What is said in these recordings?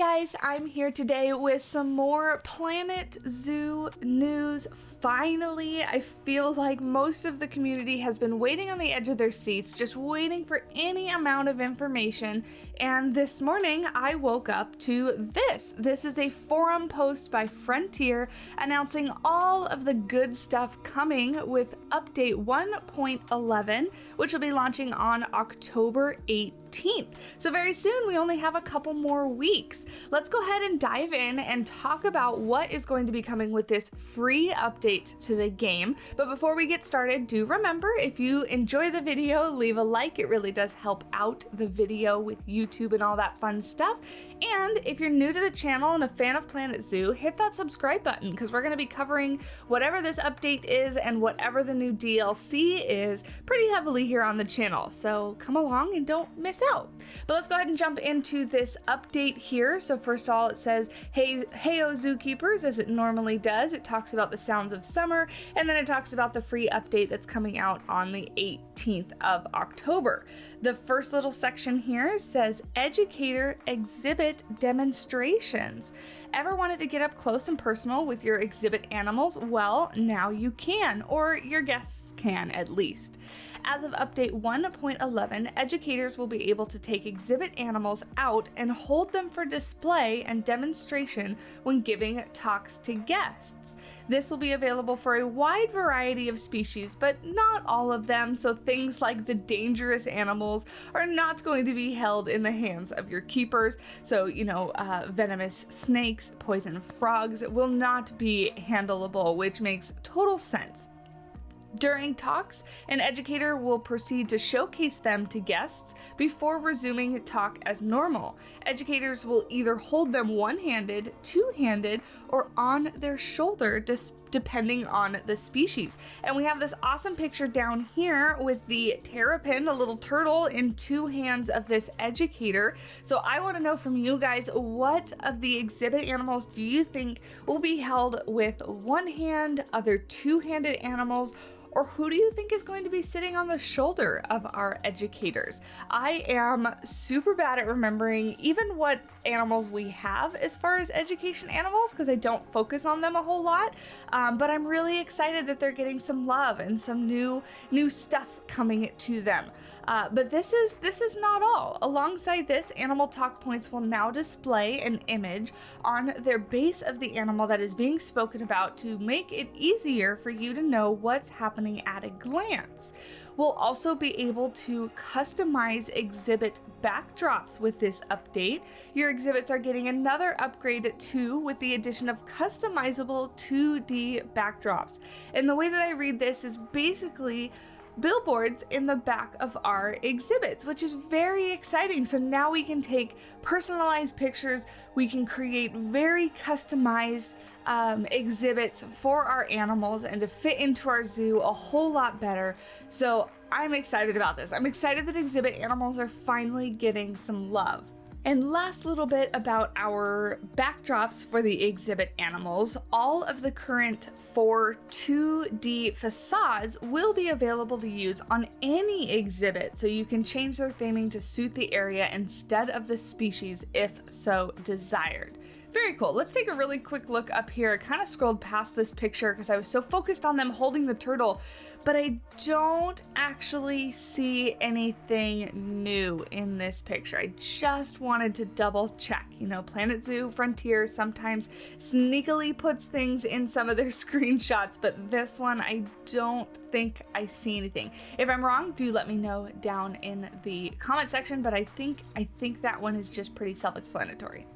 guys, I'm here today with some more Planet Zoo news. Finally, I feel like most of the community has been waiting on the edge of their seats, just waiting for any amount of information. And this morning, I woke up to this. This is a forum post by Frontier announcing all of the good stuff coming with update 1.11, which will be launching on October 18th. So very soon, we only have a couple more weeks. Let's go ahead and dive in and talk about what is going to be coming with this free update to the game. But before we get started, do remember, if you enjoy the video, leave a like. It really does help out the video with YouTube and all that fun stuff. And if you're new to the channel and a fan of Planet Zoo, hit that subscribe button because we're going to be covering whatever this update is and whatever the new DLC is pretty heavily here on the channel. So come along and don't miss out. But let's go ahead and jump into this update here. So first of all, it says, Heyo Zookeepers, as it normally does. It talks about the sounds of summer, and then it talks about the free update that's coming out on the 18th of October. The first little section here says Educator exhibit demonstrations. Ever wanted to get up close and personal with your exhibit animals? Well, now you can, or your guests can at least. As of update 1.11, educators will be able to take exhibit animals out and hold them for display and demonstration when giving talks to guests. This will be available for a wide variety of species, but not all of them, so things like the dangerous animals are not going to be held in the hands of your keepers. So, venomous snakes, poison frogs will not be handleable, which makes total sense. During talks, an educator will proceed to showcase them to guests before resuming talk as normal. Educators will either hold them one-handed, two-handed, or on their shoulder, depending on the species. And we have this awesome picture down here with the terrapin, the little turtle, in two hands of this educator. So I want to know from you guys, what of the exhibit animals do you think will be held with one hand, other two-handed animals, or who do you think is going to be sitting on the shoulder of our educators? I am super bad at remembering even what animals we have as far as education animals because I don't focus on them a whole lot, but I'm really excited that they're getting some love and some new stuff coming to them. But this is not all. Alongside this, animal talk points will now display an image on their base of the animal that is being spoken about to make it easier for you to know what's happening at a glance. We'll also be able to customize exhibit backdrops with this update. Your exhibits are getting another upgrade too with the addition of customizable 2D backdrops. And the way that I read this is basically billboards in the back of our exhibits, which is very exciting. So now we can take personalized pictures, we can create very customized exhibits for our animals and to fit into our zoo a whole lot better. So I'm excited about this. I'm excited that exhibit animals are finally getting some love. And last little bit about our backdrops for the exhibit animals. All of the current 4 2D facades will be available to use on any exhibit, so you can change their theming to suit the area instead of the species if so desired. Very cool. Let's take a really quick look up here. I kind of scrolled past this picture because I was so focused on them holding the turtle, but I don't actually see anything new in this picture. I just wanted to double check. Planet Zoo, Frontier sometimes sneakily puts things in some of their screenshots, but this one, I don't think I see anything. If I'm wrong, do let me know down in the comment section, but I think that one is just pretty self-explanatory.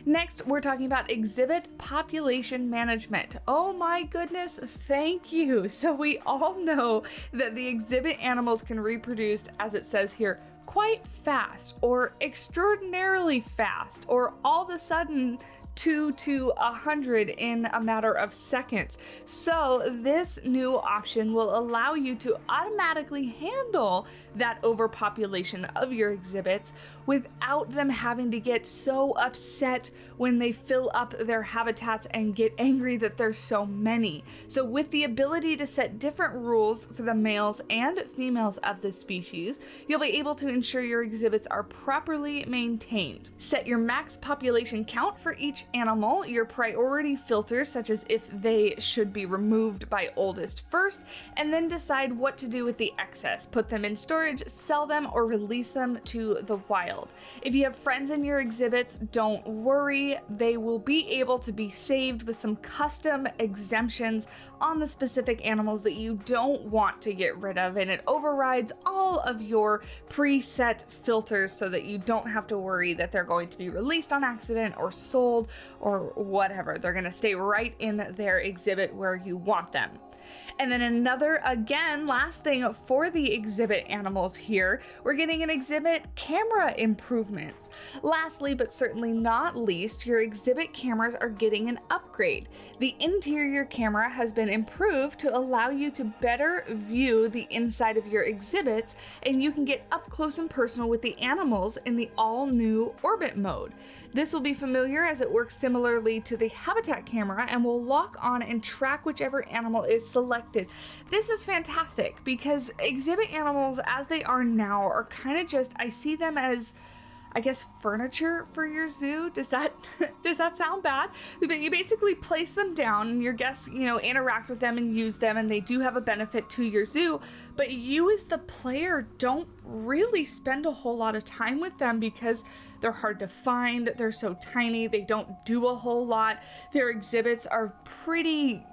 Next, we're talking about exhibit population management. Oh my goodness, thank you. So we all know that the exhibit animals can reproduce, as it says here, quite fast or extraordinarily fast, or all of a sudden 2 to 100 in a matter of seconds. So this new option will allow you to automatically handle that overpopulation of your exhibits without them having to get so upset when they fill up their habitats and get angry that there's so many. So with the ability to set different rules for the males and females of the species, you'll be able to ensure your exhibits are properly maintained. Set your max population count for each animal, your priority filters such as if they should be removed by oldest first, and then decide what to do with the excess. Put them in storage, sell them, or release them to the wild. If you have friends in your exhibits, don't worry, they will be able to be saved with some custom exemptions on the specific animals that you don't want to get rid of, and it overrides all of your preset filters so that you don't have to worry that they're going to be released on accident or sold or whatever. They're going to stay right in their exhibit where you want them. And then another, again, last thing for the exhibit animals here, we're getting an exhibit camera improvements. Lastly, but certainly not least, your exhibit cameras are getting an upgrade. The interior camera has been improved to allow you to better view the inside of your exhibits, and you can get up close and personal with the animals in the all-new orbit mode. This will be familiar as it works similarly to the habitat camera and will lock on and track whichever animal is selected. This is fantastic because exhibit animals as they are now are kind of just, I see them as, I guess, furniture for your zoo. Does that sound bad? But you basically place them down and your guests, interact with them and use them, and they do have a benefit to your zoo, but you as the player don't really spend a whole lot of time with them because they're hard to find, they're so tiny, they don't do a whole lot. Their exhibits are pretty,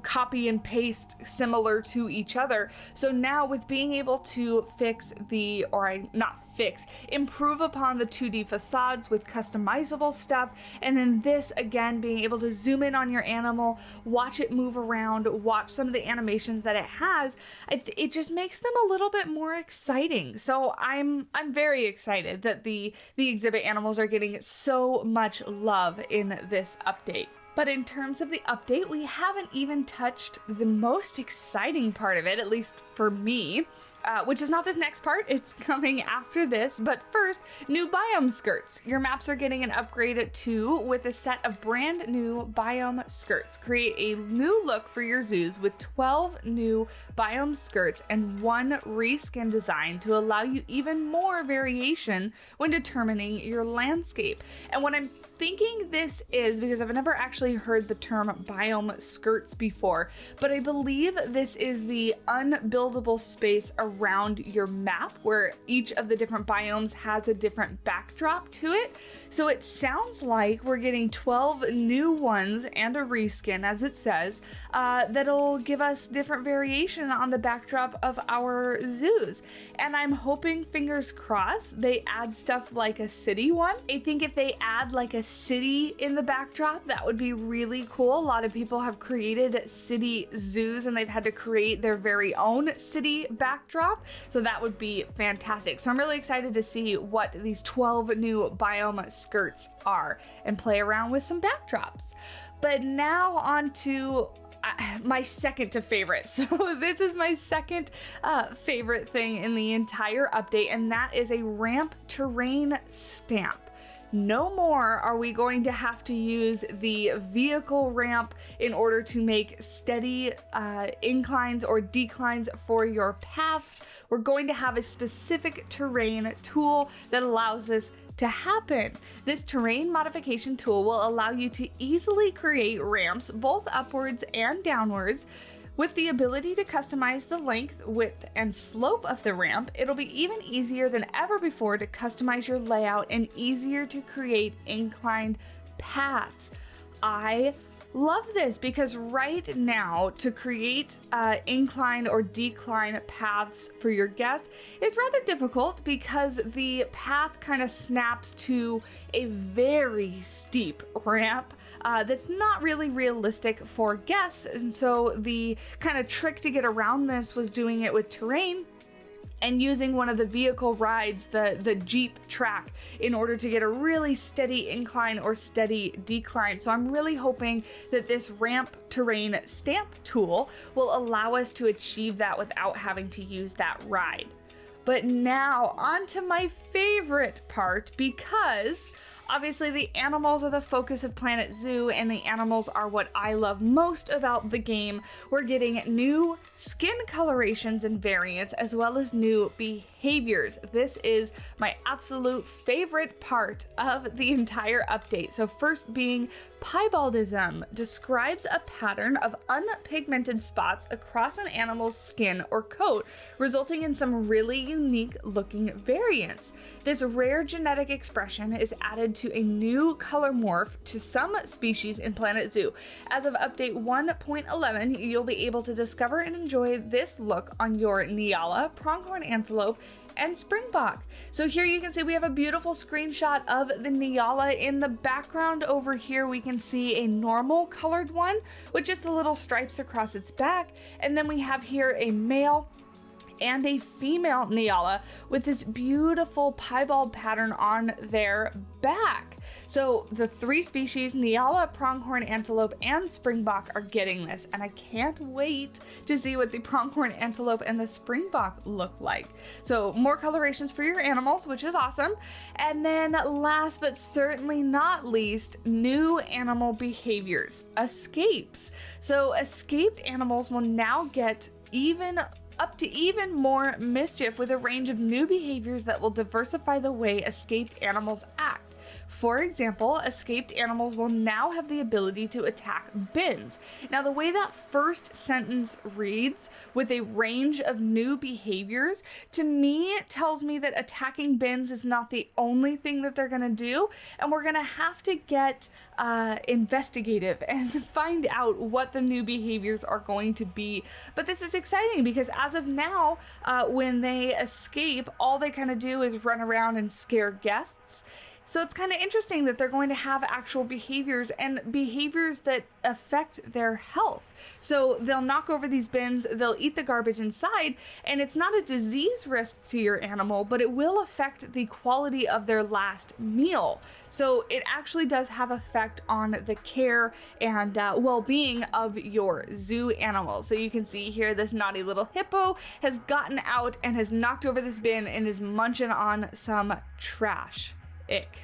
copy and paste similar to each other. So now with being able to improve upon the 2D facades with customizable stuff, and then this again, being able to zoom in on your animal, watch it move around, watch some of the animations that it has, it just makes them a little bit more exciting. So I'm very excited that the exhibit animals are getting so much love in this update. But in terms of the update, we haven't even touched the most exciting part of it, at least for me, which is not this next part, it's coming after this. But first, new Biome Skirts. Your maps are getting an upgrade too with a set of brand new Biome Skirts. Create a new look for your zoos with 12 new Biome Skirts and one reskin design to allow you even more variation when determining your landscape. And what I'm thinking this is, because I've never actually heard the term Biome Skirts before, but I believe this is the unbuildable space around your map where each of the different biomes has a different backdrop to it. So it sounds like we're getting 12 new ones and a reskin, as it says, that'll give us different variation on the backdrop of our zoos. And I'm hoping, fingers crossed, they add stuff like a city one. I think if they add like a city in the backdrop, that would be really cool. A lot of people have created city zoos and they've had to create their very own city backdrop, so that would be fantastic. So I'm really excited to see what these 12 new Biome Skirts are and play around with some backdrops. But now on to my second to favorite. So this is my second favorite thing in the entire update, and that is a ramp terrain stamp. No more are we going to have to use the vehicle ramp in order to make steady inclines or declines for your paths. We're going to have a specific terrain tool that allows this to happen. This terrain modification tool will allow you to easily create ramps both upwards and downwards. With the ability to customize the length, width, and slope of the ramp, it'll be even easier than ever before to customize your layout and easier to create inclined paths. I love this because right now to create incline or decline paths for your guest is rather difficult because the path kind of snaps to a very steep ramp that's not really realistic for guests. And so the kind of trick to get around this was doing it with terrain and using one of the vehicle rides, the Jeep track, in order to get a really steady incline or steady decline. So I'm really hoping that this ramp terrain stamp tool will allow us to achieve that without having to use that ride. But now on to my favorite part, because obviously the animals are the focus of Planet Zoo, and the animals are what I love most about the game. We're getting new skin colorations and variants, as well as new behaviors. This is my absolute favorite part of the entire update. So first being Piebaldism describes a pattern of unpigmented spots across an animal's skin or coat, resulting in some really unique looking variants. This rare genetic expression is added to a new color morph to some species in Planet Zoo. As of update 1.11, you'll be able to discover and enjoy this look on your Nyala, pronghorn antelope, and springbok. So here you can see we have a beautiful screenshot of the Nyala. In the background over here we can see a normal colored one with just the little stripes across its back, and then we have here a male and a female Nyala with this beautiful piebald pattern on their back. So the three species, Nyala, pronghorn antelope, and springbok, are getting this, and I can't wait to see what the pronghorn antelope and the springbok look like. So more colorations for your animals, which is awesome. And then last but certainly not least, new animal behaviors, escapes. So escaped animals will now get up to even more mischief with a range of new behaviors that will diversify the way escaped animals act. For example, escaped animals will now have the ability to attack bins. Now, the way that first sentence reads, with a range of new behaviors, to me tells me that attacking bins is not the only thing that they're gonna do, and we're gonna have to get investigative and find out what the new behaviors are going to be. But this is exciting because as of now, when they escape, all they kind of do is run around and scare guests. So it's kind of interesting that they're going to have actual behaviors, and behaviors that affect their health. So they'll knock over these bins, they'll eat the garbage inside, and it's not a disease risk to your animal, but it will affect the quality of their last meal. So it actually does have effect on the care and well-being of your zoo animals. So you can see here this naughty little hippo has gotten out and has knocked over this bin and is munching on some trash. Ick.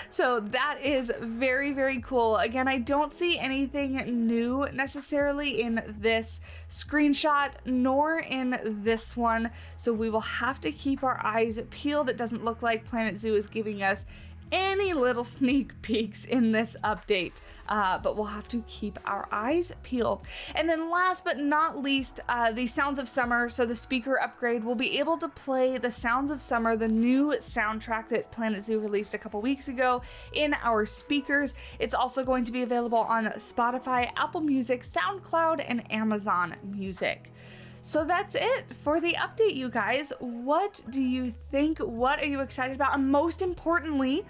So that is very, very cool. Again, I don't see anything new necessarily in this screenshot nor in this one, so we will have to keep our eyes peeled. It doesn't look like Planet Zoo is giving us any little sneak peeks in this update, but we'll have to keep our eyes peeled. And then last but not least, the Sounds of Summer. So the speaker upgrade will be able to play the Sounds of Summer, the new soundtrack that Planet Zoo released a couple weeks ago, in our speakers. It's also going to be available on Spotify, Apple Music, SoundCloud, and Amazon Music. So that's it for the update, you guys. What do you think? What are you excited about? And most importantly,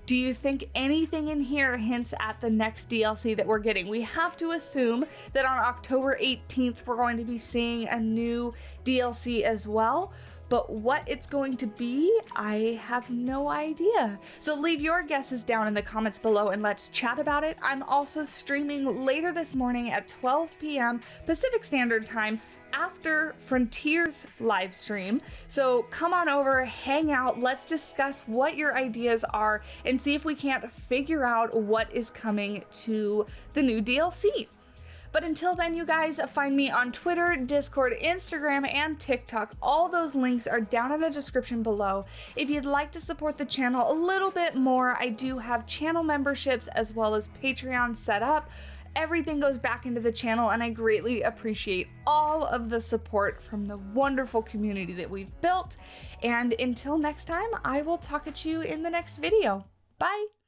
do you think anything in here hints at the next DLC that we're getting? We have to assume that on October 18th, we're going to be seeing a new DLC as well. But what it's going to be, I have no idea. So leave your guesses down in the comments below and let's chat about it. I'm also streaming later this morning at 12 p.m. Pacific Standard Time, after Frontier's live stream. So come on over, hang out, let's discuss what your ideas are and see if we can't figure out what is coming to the new DLC. But until then, you guys, find me on Twitter, Discord, Instagram, and TikTok. All those links are down in the description below. If you'd like to support the channel a little bit more, I do have channel memberships as well as Patreon set up. Everything goes back into the channel, and I greatly appreciate all of the support from the wonderful community that we've built. And until next time, I will talk at you in the next video. Bye!